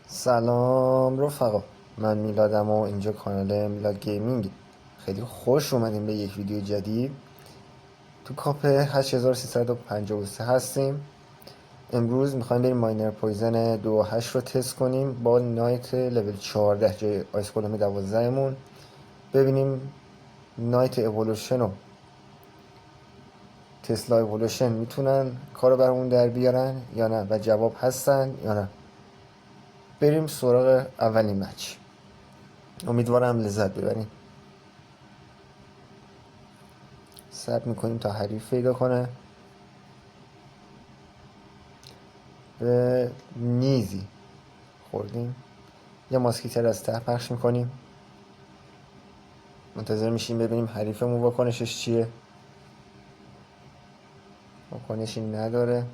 سلام رفقا، من میلادم و اینجا کانال میلاد گیمینگ. خیلی خوش اومدیم به یک ویدیو جدید. تو کاپ 8353 هستیم. امروز میخوایم بریم ماینر پویزن 2.8 رو تست کنیم با نایت لول 14 جای آیس کلوم 12 مون. ببینیم نایت اولوشن و تسلا اولوشن میتونن کارو برامون در بیارن یا نه و جواب هستن یا نه. بریم سراغ اولین مچ. امیدوارم لذت ببریم. صبر میکنیم تا حریف پیدا کنه. به نیزی خوردیم. یه ماسکیتر از ته پخش میکنیم. منتظر میشیم ببینیم حریفمون واکنشش چیه. واکنشی نداره.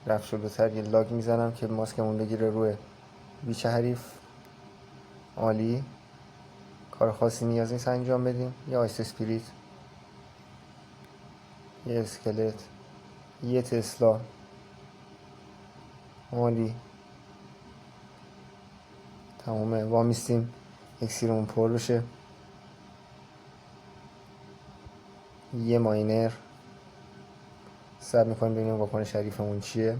رفت شلوتر یه لاگ میزنم که ماسکمون بگیره روی بیچ حریف. عالی. کار خاصی نیاز نیست انجام بدیم. یه آیس اسپریت، یه اسکلت، یه تسلا. عالی. تمامه. وامیستیم اکسیرمون پر بشه. یه ماینر. صبر میکنیم ببینیم واکنش حریفمون چیه.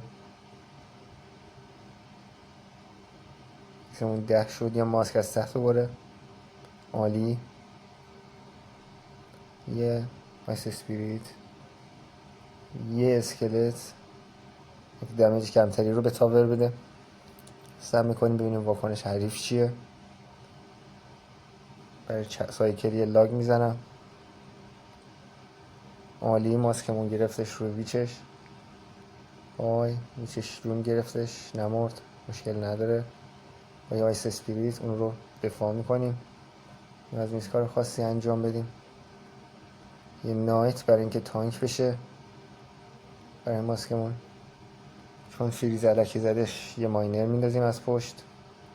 اکسیرمون 10 شد. یه ماسک از تحت دوباره. عالی. یه آیس اسپریت، یه اسکلت. یک دمیج کمتری رو به تاور بده. صبر میکنیم ببینیم واکنش حریف چیه. برای سایکل یه لاگ میزنم. عالی. ماسکمون گرفتش روی ویچش. ویچش رون گرفتش، نمرد، مشکل نداره. با یه آیس اسپریت اون رو دفاع میکنیم. نیاز نیست کار خاصی انجام بدیم. یه نایت برای اینکه تانک بشه برای ماسکمون. چون فریز علکی زدش یه ماینر میندازیم از پشت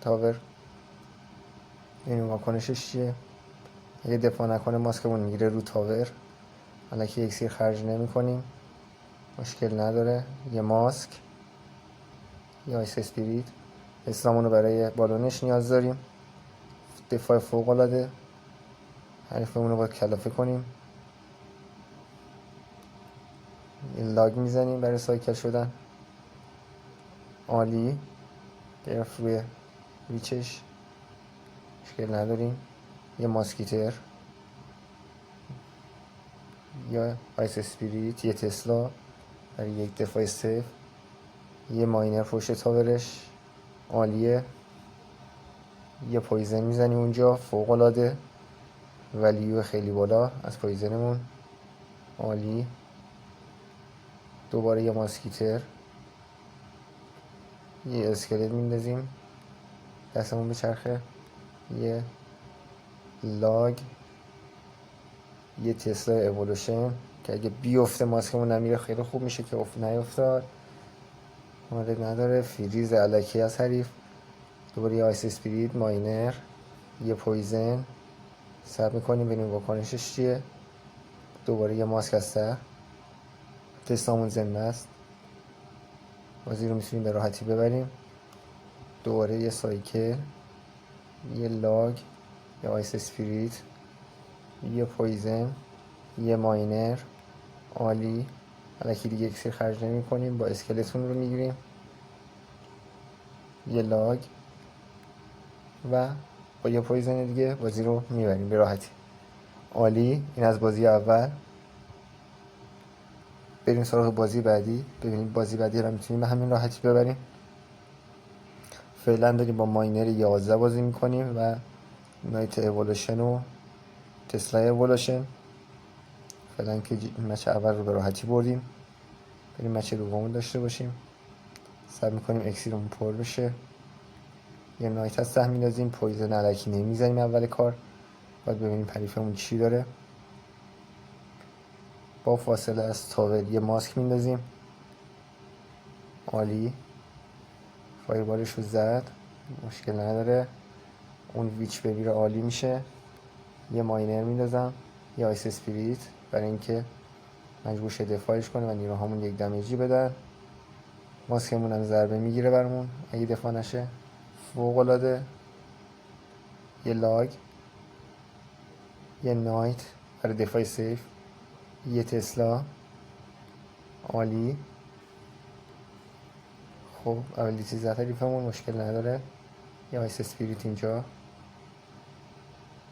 تاور. این واکنشش چیه. اگه دفاع نکنه ماسکمون میگیره رو تاور. علکی اکسیر خرج نمی کنیم، مشکل نداره. یه ماسک، یه آیس اسپریت. اسلامون رو برای بالونش نیاز داریم. دفاع فوق العاده. حریفمون رو باید کلافه کنیم. یه لاگ میزنیم برای سایکل شدن. عالی. گرفت روی ویچش، مشکل نداریم. یه ماسکیتر، یا آیس اسپریت، یه تسلا برای یک دفاع سیف. یه ماینر پشت تاورش. عالیه. یه پویزن میزنیم اونجا فوق العاده. ولیو خیلی بالا از پویزنمون. عالی. دوباره یه ماسکیتر، یه اسکلت میندازیم دستمون به چرخه. یه لاگ، یه تسلا اولوشن که اگه بیفته ماسکمون نمیره خیلی خوب میشه که نیفتاد. مورد نداره. فریز علکی از حریف. دوباره یه آیس اسپریت، ماینر، یه پویزن. صبر میکنیم ببینیم واکنشش چیه. دوباره یه ماسک از ته. تستامون زنده است. بازی رو میتونیم به راحتی ببریم. دوباره یه سایکل، یه لاگ، یه آیس اسپریت، یه پویزن، یه ماینر. عالی. الکی دیگه اکسیر خرج نمی کنیم. با اسکلتون رو میگیریم. یه لاگ و با یه پویزن دیگه بازی رو میبریم به راحتی. عالی. این از بازی اول. بریم سراغ بازی بعدی. ببینیم بازی بعدی رو میتونیم به همین راحتی ببریم. فعلا داریم با ماینر 11 بازی میکنیم و نایت اولوشن و تسلا اولوشن. فعلا که مچ اول رو به راحتی بردیم. بریم مچ دوم داشته باشیم. صبر میکنیم اکسیرمون پر بشه. یه نایت از ته میندازیم. پویزن علکی نمیزنیم اول کار. باید ببینیم حریفمون چی داره. با فاصله از تاور یه ماسک میندازیم. عالی. فایربالش رو زد، مشکل نداره. اون ویچ بمیره عالی میشه. یه ماینر میندازم، یه آیس اسپریت برای اینکه مجبور شه دفاعش کنه و نیروهامون یک دمیجی بدن. ماسکمون هم ضربه میگیره برامون اگه دفاع نشه. فوق‌العاده. یه لاگ، یه نایت برای دفاع سیف، یه تسلا. عالی. خب ابیلیتی زد حریفمون، مشکل نداره. یه آیس اسپریت اینجا،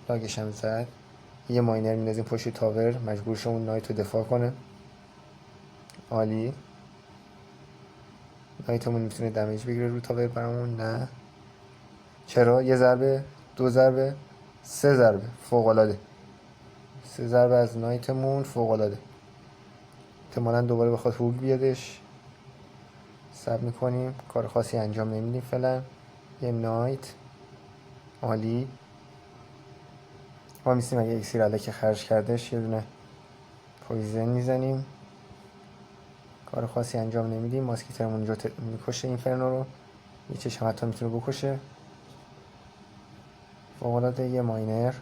لاگش هم زد. یه ماینر میندازیم پشت تاور، مجبور شه اون نایت رو دفاع کنه. عالی. نایتمون میتونه دمیج بگیره رو تاور برامون؟ نه. چرا؟ یه ضربه، 2 ضربه، 3 ضربه. فوق‌العاده. 3 ضربه از نایتمون، فوق‌العاده. احتمالاً دوباره بخواد هوگ بیادش. صبر میکنیم، کار خاصی انجام نمیدیم فعلا. یه نایت. عالی. ما میسیم اگه اکسیر علکه خرج کردش یه دونه پویزن میزنیم. کار خاصی انجام نمیدیم. ماسکیترمون اونجا میکشه اینفرنو رو. یه چشم حتی میتونه بکشه. فوق‌العاده. یه ماینر،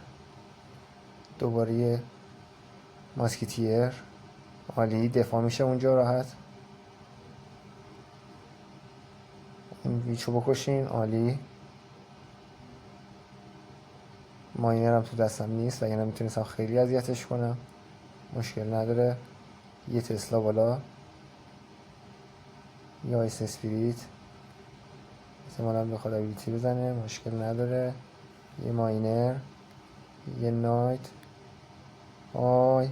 دوباره یه ماسکیتیر. عالی. دفاع میشه اونجا راحت. این ویچو بکشین. عالی. ماینر هم تو دستم نیست وگرنه میتونستم خیلی اذیتش کنم. مشکل نداره. یه تسلا بالا، یا آیس اسپریت احتمالاً بخواد ابیلیتی بزنه، مشکل نداره. یه ماینر، یه نایت. آی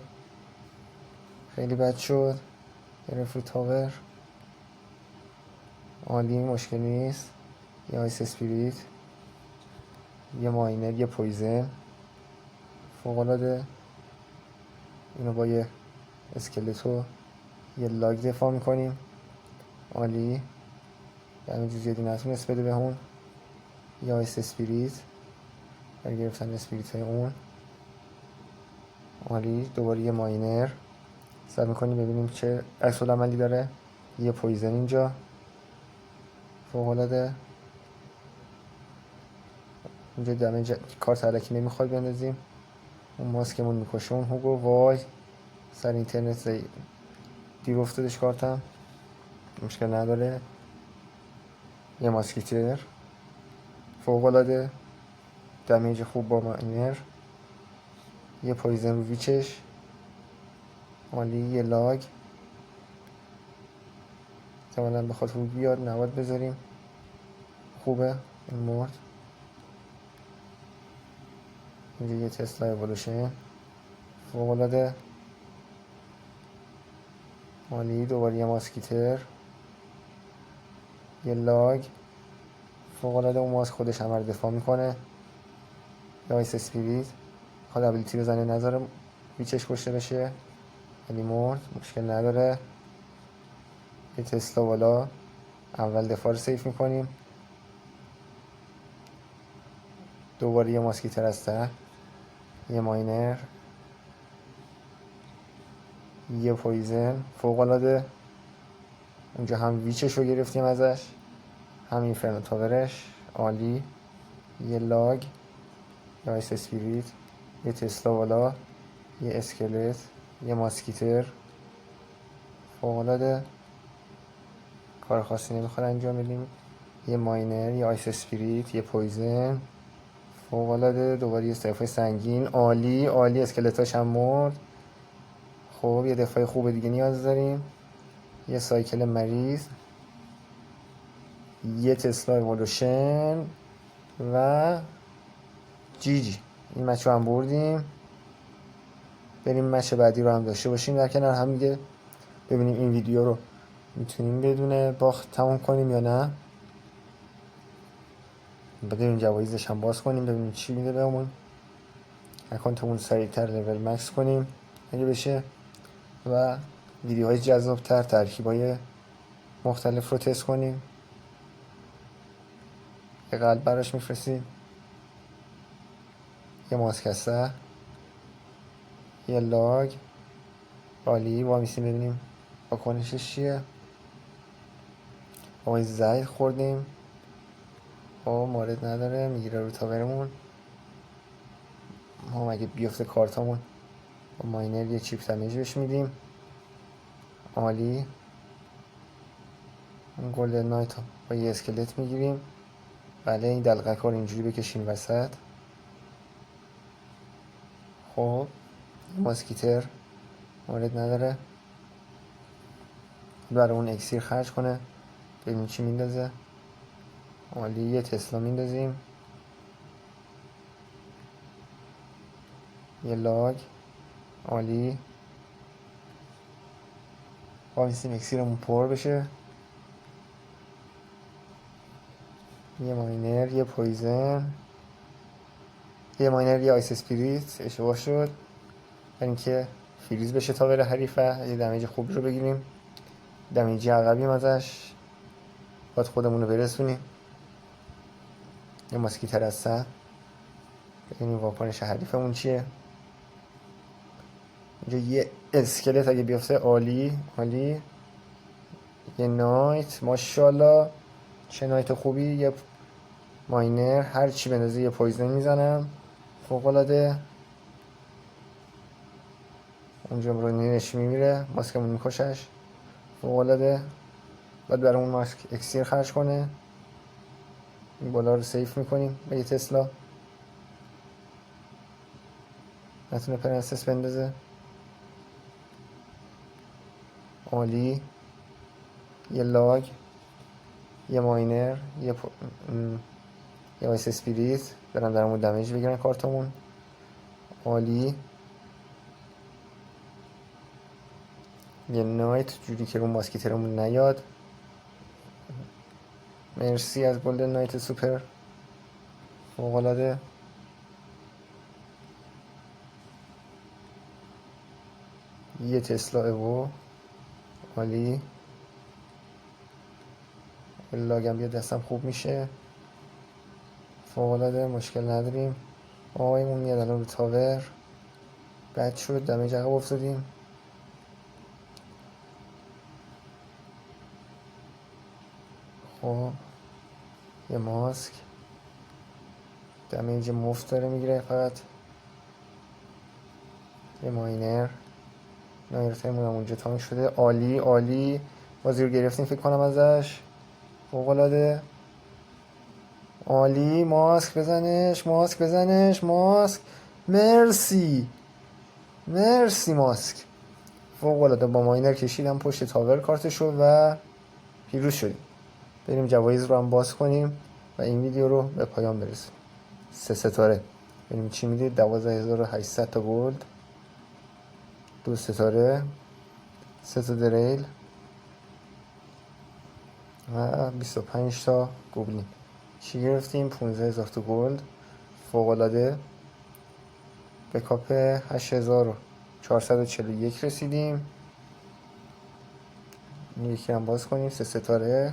خیلی بد شد، گرفت رو تاور. عالی، مشکل نیست. یه آیس اسپریت، یه ماینر، یه پویزن. فوق‌العاده. اینو با یه اسکلتو یه لاگ دفاع میکنیم. عالی. دمیج زیادی نتونست بده بهمون. یه آیس اسپریت برای گرفتن اسپریت های اون. عالی. دوباره یه ماینر. سعی میکنیم ببینیم چه عکس العملی داره. یه پویزن اینجا. فوق‌العاده. اینجا دمیج کارت علکی نمیخواد بندازیم. اون ماسکمون میکشه اون هوگو. وای سر اینترنت دیر افتادش کارتم، مشکل نداره. یه ماسکیتر فوق‌العاده، دمیج خوب با ماینر. یه پویزن رو ویچش. عالی. یه لاگ، احتمالاً بخواد هوگ بیاد، نباید بذاریم. خوبه، این مرد. اینجا یه تسلا اِوولوشن. فوق‌العاده. عالی. دوباره یه ماسکیتر، یه لاگ. فوق‌العاده. اون ماسک خودش همه رو دفاع میکنه. یه آیس اسپریت خود ابیلیتی بزنه نذاره ویچش کشته بشه، ولی مرد، مشکل نداره. یه تسلا بالا، اول دفاع رو سیف میکنیم. دوباره یه ماسکیتر از ته، یه ماینر، یه پویزن. فوق‌العاده. اونجا هم ویچش رو گرفتیم ازش، هم اینفرنو تاورش. عالی. یه لاگ، یه آیس اسپریت، یه تسلا بالا، یه اسکلت، یه ماسکیتر. فوق‌العاده. کار خاصی نمیخواد انجام بدیم. یه ماینر، یه آیس اسپریت، یه پویزن. فوق‌العاده. دوباره یه صفحه سنگین. عالی عالی. اسکلتاش هم مرد. خب یه دفاع خوب دیگه نیاز داریم. یه سایکل مریض، یه تسلا اِوولوشن و جی جی. این مچ رو هم بردیم. بریم مچ بعدی رو هم داشته باشیم در کنار هم دیگه، ببینیم این ویدیو رو میتونیم بدون باخت تموم کنیم یا نه. بریم جوایزش هم باز کنیم ببینیم چی میده بهمون. اکانتمون سریعتر لول مکس کنیم اگه بشه و ویدیوهای جذابتر، ترکیبای مختلف رو تست کنیم. یه قلب براش میفرستیم. یه ماسکسه، یه لاگ. عالی. وامیسیم ببینیم واکنشش چیه. آقای زید خوردیم. مورد نداره، میگیره رو تاورمون. ما اگه بیفته کارتامون با ماینر یه چیپ دمیج بهش میدیم. عالی. اون گلدن نایت با یه اسکلت میگیریم. بله این دلقک رو اینجوری بکشیم وسط. خب ماسکیتر مورد نداره، برای اون اکسیر خرج کنه. ببینیم چی میندازه. عالی، یه تسلا میندازیم، یه لاگ. عالی، وایسیم اکسیرمون پر بشه. یه ماینر، یه پویزن، یه ماینر، یه آیس اسپریت. اشتباه شد، یعنی که فریز بشه تا بره حریفه. یه دمیج خوب رو بگیریم، دمیجی عقبیم ازش، باید خودمون رو برسونیم. یه ماسکیتر از سه، ببینیم واکنش حریفمون چیه. اینجا یه اسکلت اگه بیافته عالی عالی. یه نایت، ماشاءالله چه نایت خوبی. یه ماینر، هر چی بندازه یه پویزن میزنم، فوق‌العاده. اونجا رو نینش میمیره، ماسکمون میکشش، فوق‌العاده. باید برای اون ماسک اکسیر خرج کنه. این بالا رو سیف میکنیم به یه تسلا، نتونه پرنسس بندازه. عالی، یه لاگ، یه ماینر، یه وایس اسپریت، برم درمون دمیج بگیرن کارتمون. عالی، یه نایت جوری که رو ماسکیترمون نیاد. مرسی از گلدن نایت سوپر، فوق‌العاده. یه تسلا اوو، عالی. لاگم بیاد دستم خوب میشه، فوق‌العاده، مشکل نداریم. آقایمون میاد الان رو تاور، بد شد، دمیج عقب افتادیم. خب یه ماسک، دمیج مفت داره میگیره فقط. یه ماینر، نایرتایمون هم اونجا تانک شده. عالی عالی، بازی رو گرفتیم فکر کنم ازش، فوق‌العاده. عالی، ماسک بزنش، ماسک بزنش، ماسک. مرسی مرسی ماسک، فوق‌العاده. با ماینر کشیدم پشت تاور کارتشو و پیروز شدیم. بریم جوایز رو هم باز کنیم و این ویدیو رو به پایان برسیم. 3 ستاره، بریم چی میدید. 12800 تا گلد، 2 ستاره، 3 تا دریل و 25 تا گوبلین. چی گرفتیم؟ 15000 تا گلد، فوق‌العاده. به کاپ 8441 رسیدیم. این یکی هم باز کنیم. 3 ستاره،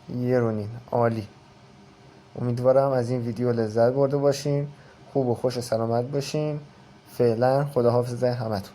یه رونین. عالی، امیدوارم از این ویدیو لذت برده باشین. خوب و خوش و سلامت باشین. فعلا خداحافظ همتون.